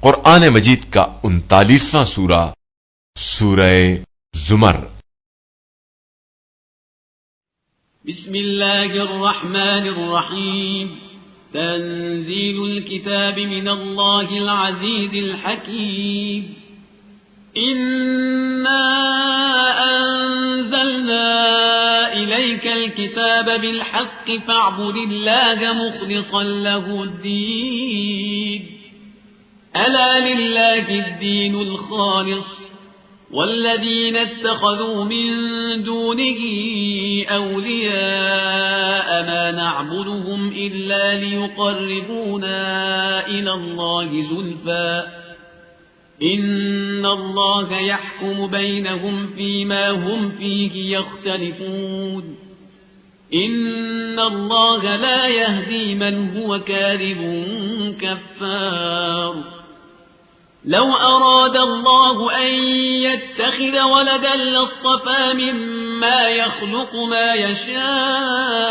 कुरान मजीद का 39वां सूरा सूरह जुमर। बिस्मिल्लाहिर्रहमानिर्रहीम। तंजीलुल किताब मिनल्लाहिल अज़ीज़िल हकीम। इन्ना अंज़लना इलैकल किताब बिल हक़्क़ि फ़अब्ुदिल्लाह मुख़लिसन लहुद्दीन। अला लिल्लाहिद्दीनुल ख़ालिस वल्लज़ीन इत्तख़ज़ू मिन दूनिही अव्लियाअ मा नअबुदुहुम इल्ला लियुक़र्रिबूना इलल्लाहि ज़ुल्फ़ा इन्नल्लाह यहकुमु बैनहुम फ़ीमा हुम फ़ीहि यख्तलिफ़ून। इन्नल्लाह ला यहदी मन हुव काज़िबुन कफ़्फ़ार। लौ अराद अल्लाहु अन यत्तखिज़ वलदन लस्طफ़ा मिम्मा यख़्लुक़ु मा यशाअ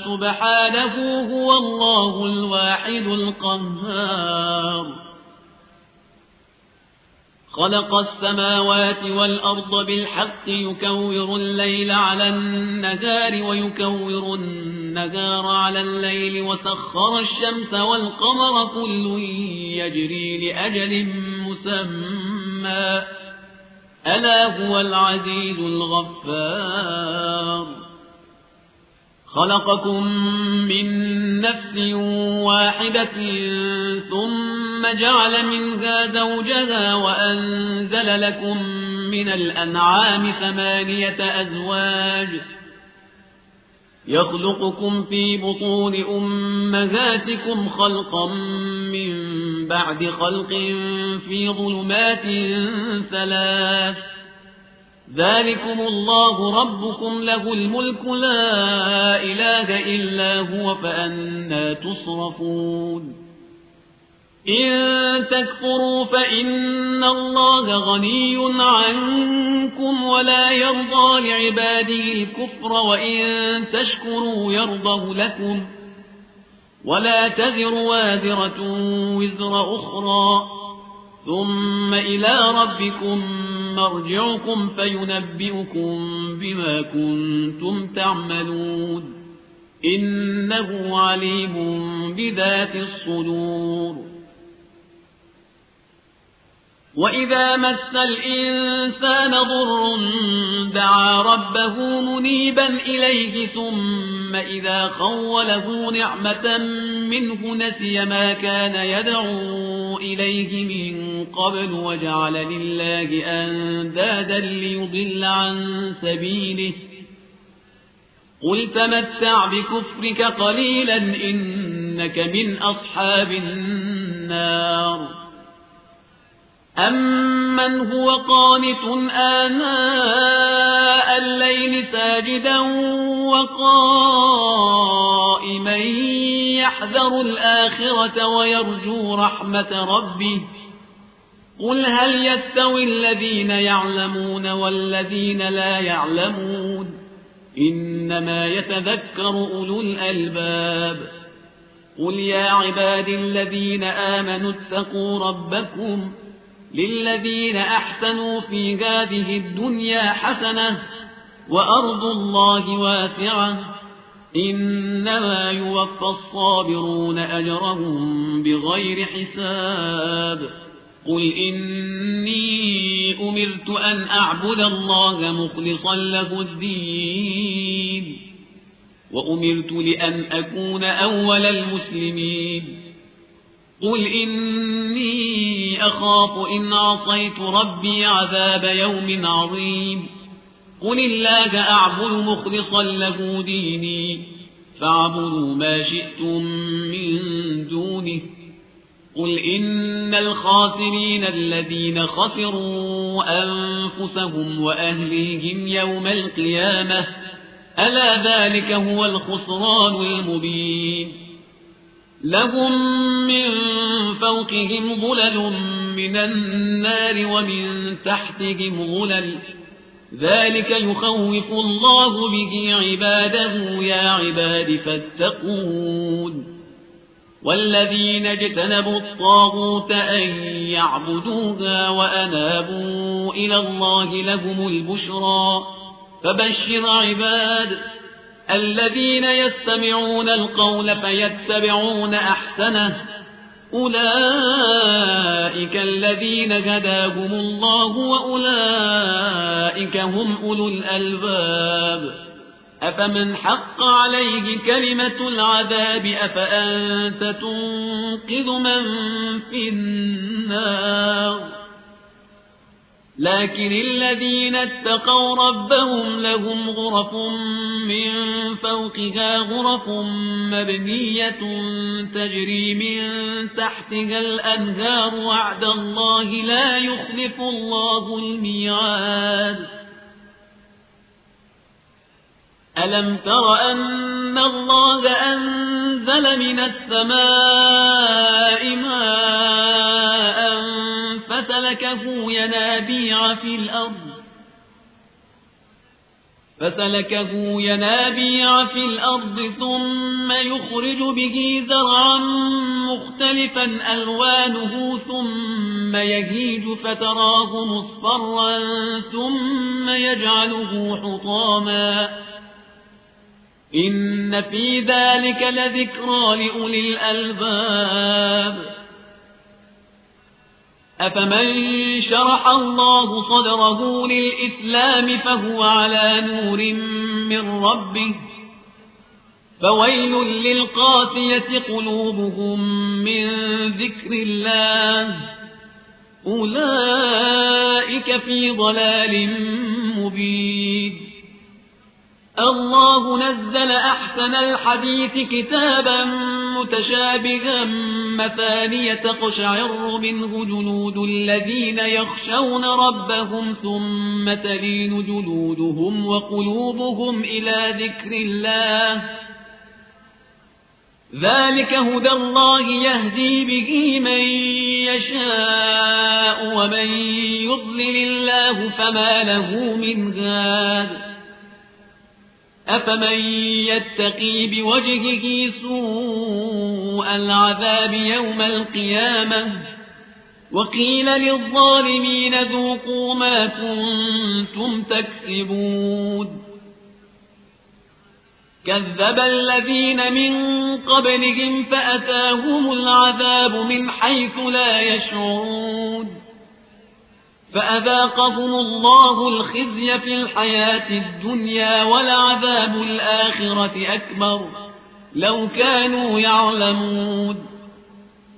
सुब्हानहु हुवल्लाहुल वाहिदुल क़ह्हार। خلق السماوات والأرض بالحق يكور الليل على النهار ويكور النهار على الليل وسخر الشمس والقمر كل يجري لأجل مسمى ألا هو العزيز الغفار. خلقكم من نفس واحدة ثم جعل منها زوجها وأنزل لكم من الأنعام 8 أزواج يخلقكم في بطون أمهاتكم خلقا من بعد خلق في ظلمات 3. ذلكم الله ربكم له الملك لا إله إلا هو فأنى تصرفون. إن تكفروا فإن الله غني عنكم ولا يرضى لعباده الكفر وإن تشكروا يرضه لكم ولا تزر وازرة وزر أخرى ثم إلى ربكم مرجعكم فينبئكم بما كنتم تعملون إنه عليم بذات الصدور. وإذا مس الإنسان ضر دعا ربه منيبا إليه ثم إذا خوله نعمة منه نسي ما كان يدعو إليه من قبل وجعل لله أندادا ليضل عن سبيله. قل تمتع بكفرك قليلا إنك من أصحاب النار. أمن هو قانت آناء الليل ساجدا وقائما يحذر الآخرة ويرجو رحمة ربه. قل هل يستوي الذين يعلمون والذين لا يعلمون إنما يتذكر أولو الألباب. قل يا عبادي الذين آمنوا اتقوا ربكم للذين أحسنوا في هذه الدنيا حسنة وأرض الله واسعة إنما يوفى الصابرون أجرهم بغير حساب. قل إني أمرت أن أعبد الله مخلصا له الدين وأمرت لأن أكون أول المسلمين. قل إني أخاف إن عصيت ربي عذاب يوم عظيم. قل الله أعبد مخلصا له ديني فاعبدوا ما شئتم من دونه. قل إن الخاسرين الذين خسروا أنفسهم وأهليهم يوم القيامة ألا ذلك هو الخسران المبين. لهم من فوقهم ظلل من النار ومن تحتهم ظلل ذلك يخوف الله به عباده يا عباد فاتقون. والذين اجتنبوا الطاغوت أن يعبدوها وأنابوا إلى الله لهم البشرى فبشر عباد الذين يستمعون القول فيتبعون أحسنه أولئك الذين هداهم الله وأولئك هم أولو الألباب أفمن حق عليه كلمة العذاب أفأنت تنقذ من في النار لكن الذين اتقوا ربهم لهم غرف من فوقها غرف مبنية تجري من تحتها الأنهار وعد الله لا يخلف الله الميعاد ألم تر أن الله أنزل من السماء ماء فسلكه ينابيع في الأرض ثم يخرج به زرعا مختلفا ألوانه ثم يهيج فتراه مصفرا ثم يجعله حطاما إن في ذلك لذكرى لأولي الألباب أفمن شرح الله صدره للإسلام فهو على نور من ربه فويل للقاسية قلوبهم من ذكر الله أولئك في ضلال مبين الله نزل أحسن الحديث كتابا متشابها مثانية تقشعر منه جلود الذين يخشون ربهم ثم تلين جلودهم وقلوبهم إلى ذكر الله ذلك هدى الله يهدي به من يشاء ومن يضلل الله فما له من هاد أفمن يتقي بوجهه سوء العذاب يوم القيامة وقيل للظالمين ذوقوا ما كنتم تكسبون كذب الذين من قبلهم فأتاهم العذاب من حيث لا يشعرون فأذاقهم الله الخزي في الحياة الدنيا ولعذاب الآخرة أكبر لو كانوا يعلمون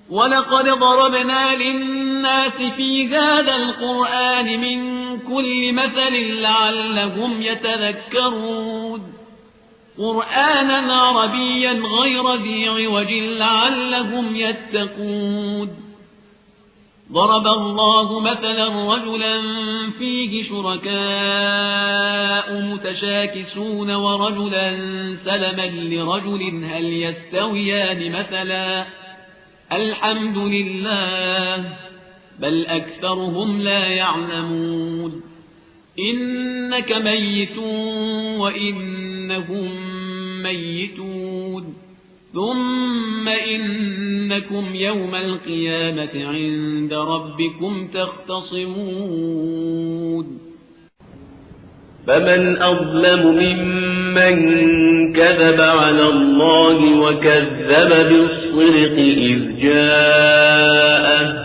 ولقد ضربنا للناس في هذا القرآن من كل مثل لعلهم يتذكرون قرآنا عربيا غير ذي عوج لعلهم يتقون ضرب الله مثلا رجلا فيه شركاء متشاكسون ورجلا سلما لرجل هل يستويان مثلا الحمد لله بل أكثرهم لا يعلمون إنك ميت وإنهم ميتون ثم إنكم يوم القيامة عند ربكم تختصمون فمن أظلم ممن كذب على الله وكذب بالصدق إذ جاءه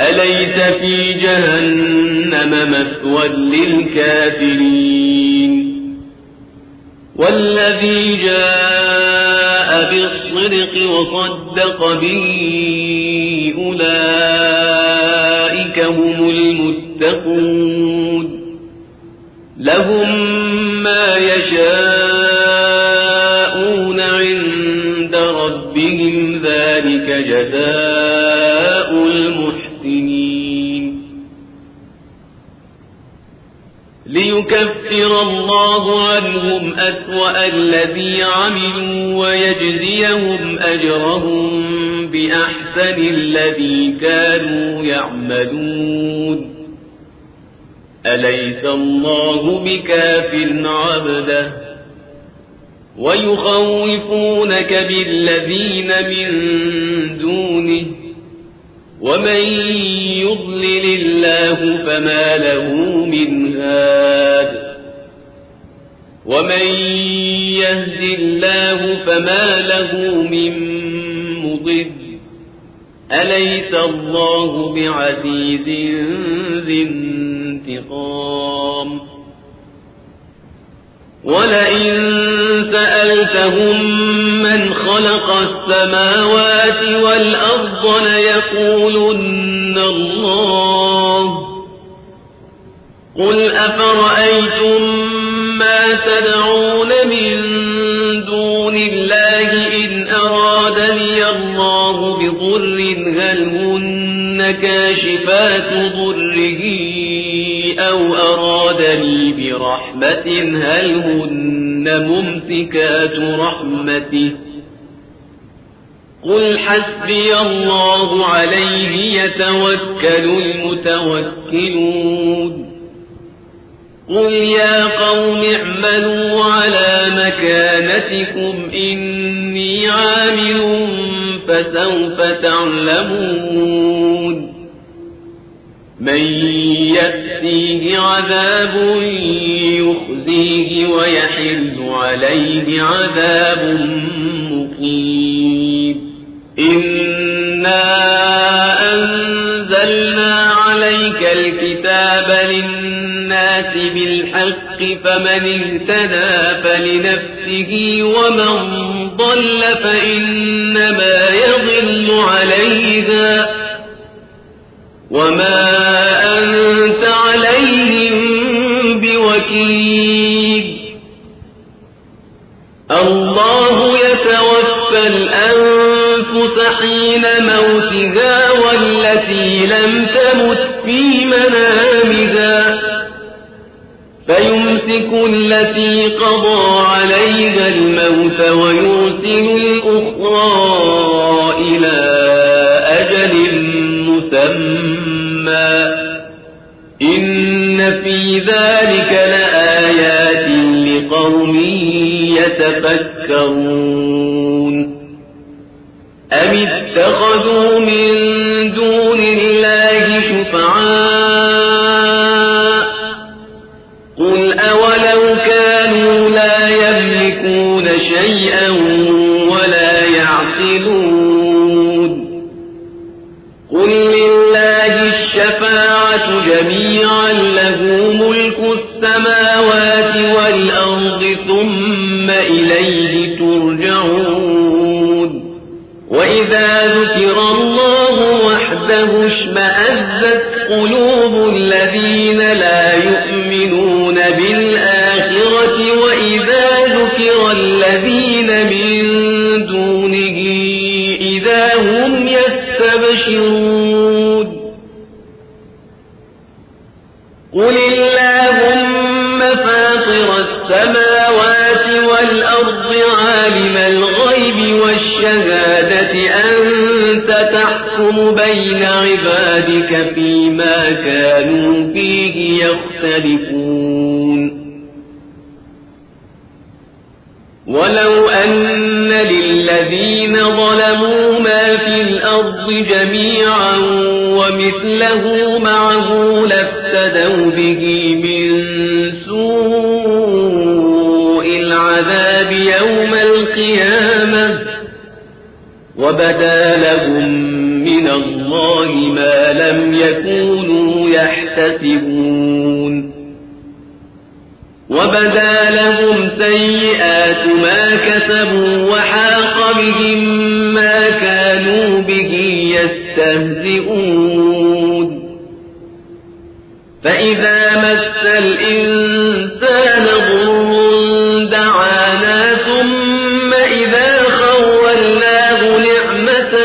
أليس في جهنم مثوى للكافرين والذي جاء بالصدق وصدق به أولئك هم المتقون لهم ما يشاءون عند ربهم ذلك جزاء المحسنين ليكفر الله عنهم أسوأ الذي عملوا ويجزيهم أجرهم بأحسن الذي كانوا يعملون أليس الله بكاف عبده ويخوفونك بالذين من دونه ومن يضلل الله فما له من هاد ومن يهد الله فما له من مضل أليس الله بعزيز ذي انتقام ولئن سألتهم من خلق السماوات والأرض ليقولن الله قل أفرأيتم ما تدعون من دون الله إن أرادني الله بضر هل هن كاشفات ضره أو أرادني برحمة هل هن ممسكات رحمته قل حسبي الله عليه يتوكل المتوكلون قل يا قوم اعملوا على مكانتكم إني عامل فسوف تعلمون من يأتيه عذاب يخزيه ويحل عليه عذاب مقيم إنا أنزلنا عليك الكتاب للناس بالحق فمن اهتدى فلنفسه ومن ضل فإنما يضل عليها وما أنت عليهم بوكيل الله يتوفى الأنفس حين موتها والتي لم تمت في منامها فيمسك التي قضى عليها الموت ويرسل الأخرى إلى أجل مسمى إن في ذلك لآيات لقوم يتفكرون أم اتخذوا من دون الله شفعاء قل أولو كانوا لا يملكون شيئا ولا يعقلون قل لله الشفاعة جميعا له ملك السماوات والأرض ثم إليه ترجعون وإذا ذكر الله وحده اشمأزت قلوب الذين لا يؤمنون بالآخرة وإذا ذكر الذين من دونه إذا هم يستبشرون قل اللهم فاطر السماوات والأرض عالم الغيب والشهادة أنت تحكم بين عبادك فيما كانوا فيه يختلفون ولو أن للذين ظلموا ما في الأرض جميعا ومثله معه لافتدوا به من سوء العذاب يوم القيامة وبدا لهم من الله ما لم يكونوا يحتسبون وبدا لهم سيئات ما كسبوا وحاق بهم ما كانوا به يستهزئون فإذا مس الإنسان ضر دعانا ثم إذا خولناه نعمة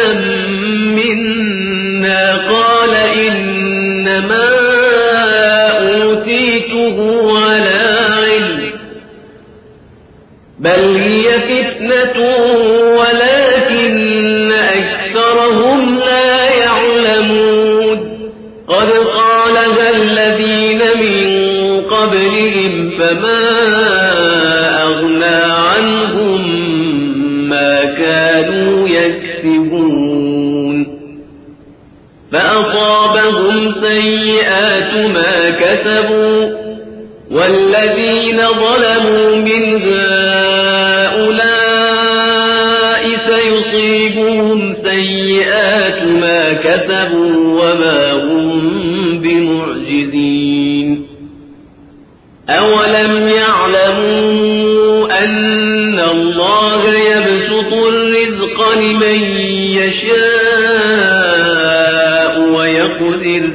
منا قال إنما أوتيته على علم بل هي فتنة ولكن أكثرهم لا يعلمون قد قالها الذين كانوا يكسبون فأصابهم سيئات ما كسبوا والذين ظلموا من هؤلاء سيصيبهم سيئات ما كسبوا وما هم بمعجزين أولم يعلموا أن الله يبسط الرزق لمن يشاء ويقدر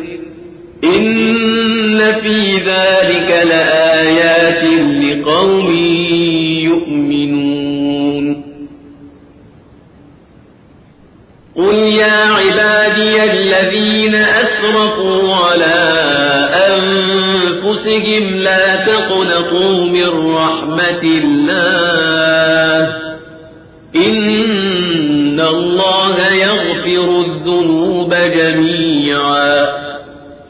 إن في ذلك لآيات لقوم يؤمنون قل يا عبادي الذين أسرفوا على أنفسهم لا تقنطوا من رحمة الله إن الله يغفر الذنوب جميعا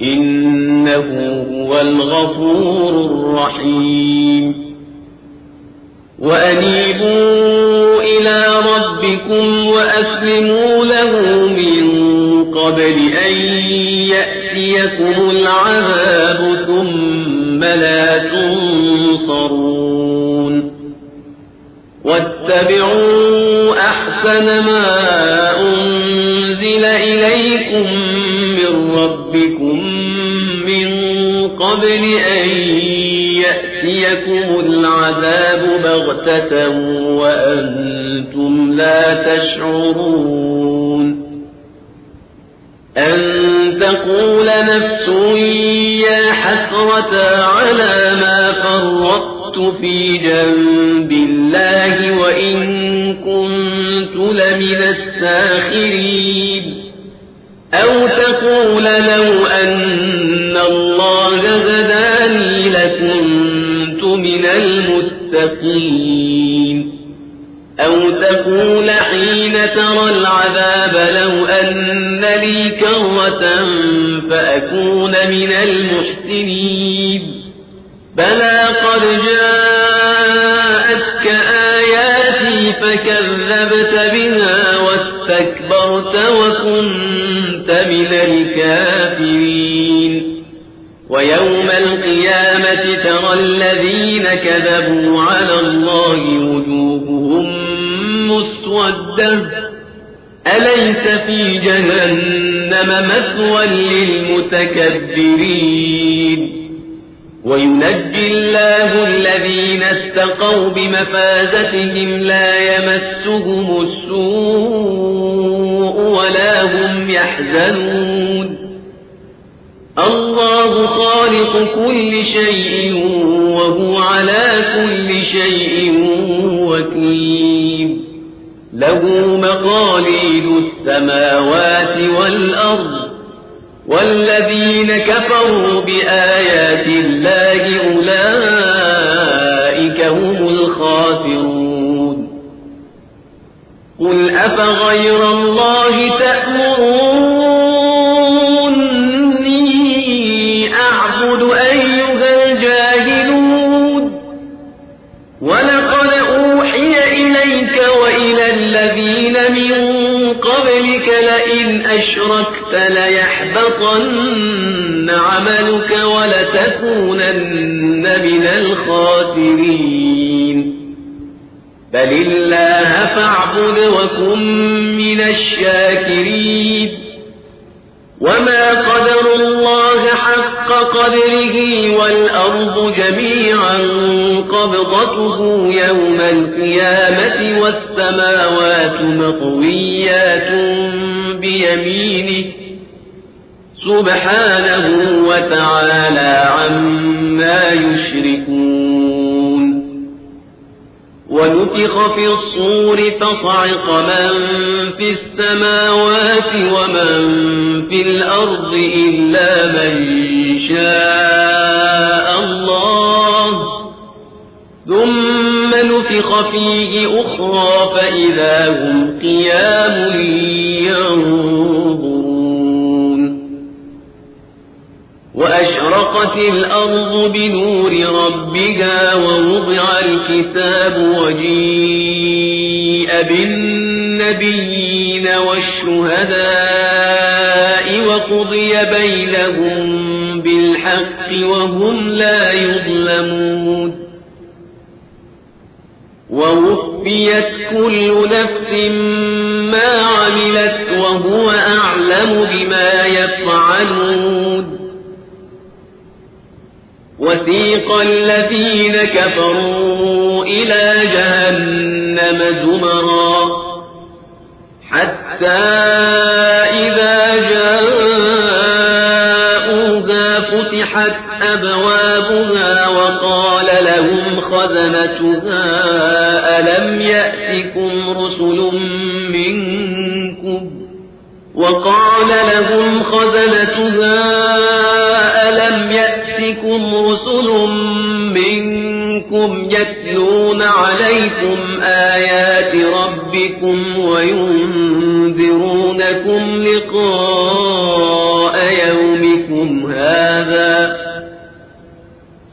إنه هو الغفور الرحيم وأنيبوا إلى ربكم وأسلموا له من قبل أن يأتيكم العذاب ثم لا تنصرون واتبعوا أحسن ما أنزل إليكم من ربكم من قبل أن يأتيكم العذاب بغتة وأنتم لا تشعرون أن تقول نفس يا حسرة على ما فرطت في جنب الله وإن كنت لمن الساخرين أو تقول لو أن الله هداني لكنت من المتقين أو تقول حين ترى العذاب لو أن لي كرة فأكون من المحسنين بلى قد جاءتك آياتي فكذبت بها واستكبرت وكنت من الكافرين ويوم القيامة ترى الذين كذبوا على الله وجوههم مسودة أليس في جهنم مثوى للمتكبرين وينجي الله الذين اتقوا بمفازتهم لا يمسهم السوء ولا هم يحزنون الله خالق كل شيء وهو على كل شيء وكيل له مقاليد السماوات والأرض والذين كفروا بآيات الله أولئك هم الخاسرون قل أفغير الله تأمروني أعبد أيها الجاهلون ولقد أوحي إليك وإلى الذين من قبلك لئن أشركت ليحبطن عملك ولتكونن من الخاسرين بل الله فاعبد وكن من الشاكرين وما قدروا الله حق قدره والأرض جميعا قبضته يوم القيامة والسماوات مطويات بيمينه سبحانه وتعالى عما يشركون ونفخ في الصور فصعق من في السماوات ومن في الأرض إلا من شاء الله ثم نفخ فيه أخرى فإذا هم قيام ينظرون وأشرقت الأرض بنور ربها ووضع الكتاب وجيء بالنبيين والشهداء وقضي بينهم بالحق وهم لا يظلمون ووفيت كل نفس ما عملت وهو أعلم بما يفعلون وثيق الذين كفروا إلى جهنم زمرا حتى إذا جاءوها فتحت أبوابها وقال لهم خزنتها ألم يأتكم رسل منكم يتلون عليكم آيات ربكم وينذرونكم لقاء يومكم هذا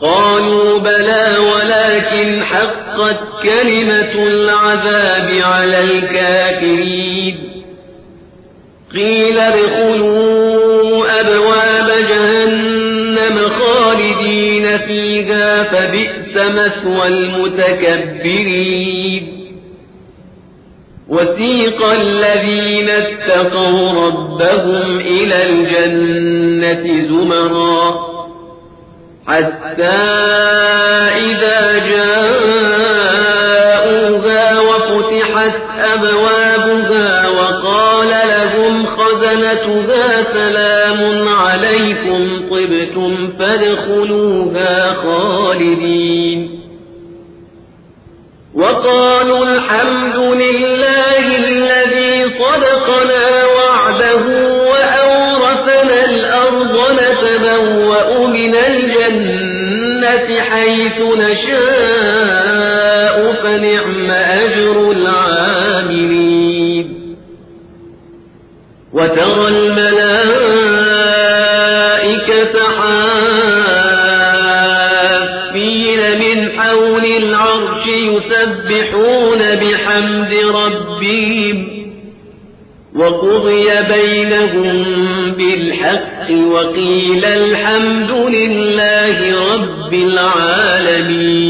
قالوا بلى ولكن حقت كلمة العذاب على الكافرين قيل ادخلوا أبواب جهنم خالدين فيها فبئس مثوى المتكبرين وسيق الذين اتقوا ربهم إلى الجنة زمرا حتى إذا جاءوها وفتحت أبوابها وقال لهم خزنتها سلام عليكم طبتم فادخلوها خالدين وقالوا الحمد لله الذي صدقنا وعده وأورثنا الأرض نتبوأ من الجنة حيث نشاء فنعم أجر العاملين وترى الملائكة حافين من حول العرش يسبحون بحمد ربهم وقضي بينهم بالحق وقيل الحمد لله رب العالمين